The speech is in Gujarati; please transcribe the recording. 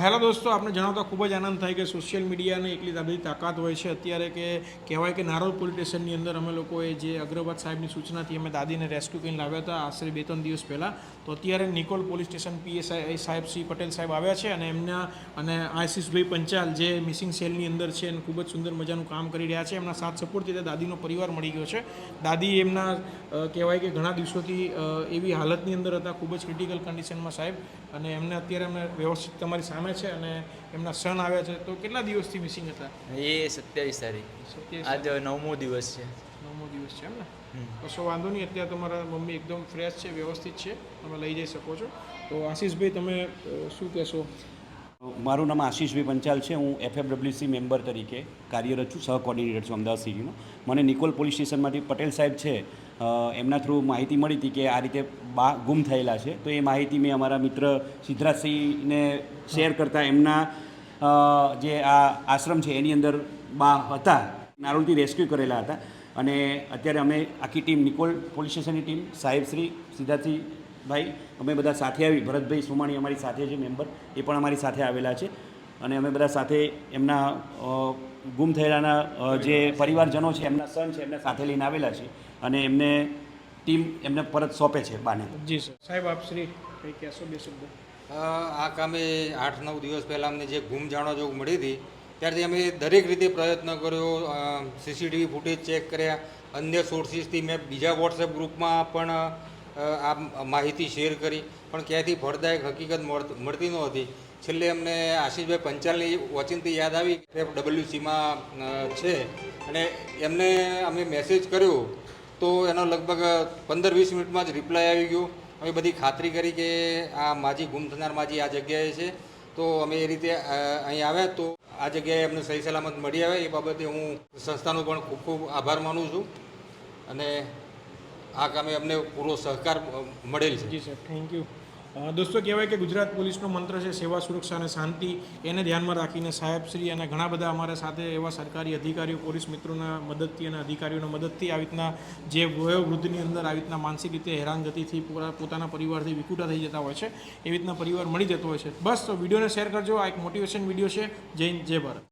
હેલો દોસ્તો, આપણે જણાવતા ખૂબ જ આનંદ થાય કે સોશિયલ મીડિયાને એટલી બધી તાકાત હોય છે અત્યારે કે કહેવાય કે નારોલ પોલીસ સ્ટેશનની અંદર અમે લોકોએ જે અગ્રવાલ સાહેબની સૂચનાથી અમે દાદીને રેસ્ક્યુ કરીને લાવ્યા હતા આશરે 2-3 દિવસ પહેલાં. તો અત્યારે નિકોલ પોલીસ સ્ટેશન પીએસઆઈ સાહેબ શ્રી પટેલ સાહેબ આવ્યા છે અને એમના અને આશીષભાઈ પંચાલ જે મિસિંગ સેલની અંદર છે અને ખૂબ જ સુંદર મજાનું કામ કરી રહ્યા છે. એમના સાથ સપોર્ટથી દાદીનો પરિવાર મળી ગયો છે. દાદી એમના કહેવાય કે ઘણા દિવસોથી એવી હાલતની અંદર હતા, ખૂબ જ ક્રિટિકલ કન્ડિશનમાં સાહેબ, અને એમને અત્યારે અમે વ્યવસ્થિત તમારી સામે છે અને એમના સન આવ્યા છે. તો કેટલા દિવસથી મિસિંગ હતા? એ 27 તારીખ, આજ 9મો દિવસ છે. 9મો દિવસ છે એમ ને? કશો વાંધો નહીં, અત્યારે તમારા મમ્મી એકદમ ફ્રેશ છે, વ્યવસ્થિત છે, તમે લઈ જઈ શકો છો. તો આશીષભાઈ, તમે શું કહેશો? મારું નામ આશીષભાઈ પંચાલ છે. હું FFWC મેમ્બર તરીકે કાર્યરત છું, સહ કોર્ડિનેટર છું અમદાવાદ સિટીનો. મને નિકોલ પોલીસ સ્ટેશનમાંથી પટેલ સાહેબ છે એમના થ્રુ માહિતી મળી હતી કે આ રીતે બા ગુમ થયેલા છે. તો એ માહિતી મેં અમારા મિત્ર સિદ્ધરાજસિંહને શેર કરતાં એમના જે આ આશ્રમ છે એની અંદર બા હતા, નારોલથી રેસ્ક્યુ કરેલા હતા. અને અત્યારે અમે આખી ટીમ, નિકોલ પોલીસ સ્ટેશનની ટીમ, સાહેબશ્રી સિદ્ધાર્થસિંહ ભાઈ, અમે બધા સાથે આવી. ભરતભાઈ સોમાણી અમારી સાથે છે મેમ્બર, એ પણ અમારી સાથે આવેલા છે. અને અમે બધા સાથે એમના ગુમ થયેલાના જે પરિવારજનો છે, એમના સન છે, એમને સાથે લઈને આવેલા છે અને એમને ટીમ એમને પરત સોંપે છે બાને. જી સર. સાહેબ, આપ શ્રી કંઈ કહેશો? 2 શબ્દ. આ કામે 8-9 દિવસ પહેલાં અમને જે ગુમ જાણવા જોગ મળી હતી ત્યારથી અમે દરેક રીતે પ્રયત્ન કર્યો. CCTV ફૂટેજ ચેક કર્યા, અન્ય સોર્સિસથી મેં બીજા વોટ્સએપ ગ્રુપમાં પણ આ માહિતી શેર કરી, પણ ક્યાંયથી ફળદાયક હકીકત મળતી નહોતી. છેલ્લે અમને આશીષભાઈ પંચાલની વચનથી યાદ આવી કે FWCમાં છે અને એમને અમે મેસેજ કર્યો તો એનો લગભગ 15-20 મિનિટમાં જ રિપ્લાય આવી ગયો. અમે બધી ખાતરી કરી કે આ માજી ગુમ થનાર માજી આ જગ્યાએ છે. તો અમે એ રીતે અહીં આવ્યા તો આ જગ્યાએ અમને સહી સલામત મળી આવે એ બાબતે હું સંસ્થાનો પણ ખૂબ ખૂબ આભાર માનું છું અને આ કામે અમને પૂરો સહકાર મળેલ છે. જી સર, થેન્ક યુ. દોસ્તો, કહેવાય કે ગુજરાત પોલીસનો મંત્ર છે સેવા, સુરક્ષા અને શાંતિ. એને ધ્યાનમાં રાખીને સાહેબશ્રી અને ઘણા બધા અમારા સાથે એવા સરકારી અધિકારીઓ, પોલીસ મિત્રોના મદદથી અને અધિકારીઓના મદદથી આવી રીતના જે વયોવૃદ્ધની અંદર આવી રીતના માનસિક રીતે હેરાનગતિથી પોતાના પરિવારથી વિખૂટા થઈ જતા હોય છે, એવી રીતના પરિવાર મળી જતો હોય છે. બસ, તો વિડીયોને શેર કરજો. આ એક મોટિવેશન વિડીયો છે. જય હિન્દ, જય ભારત.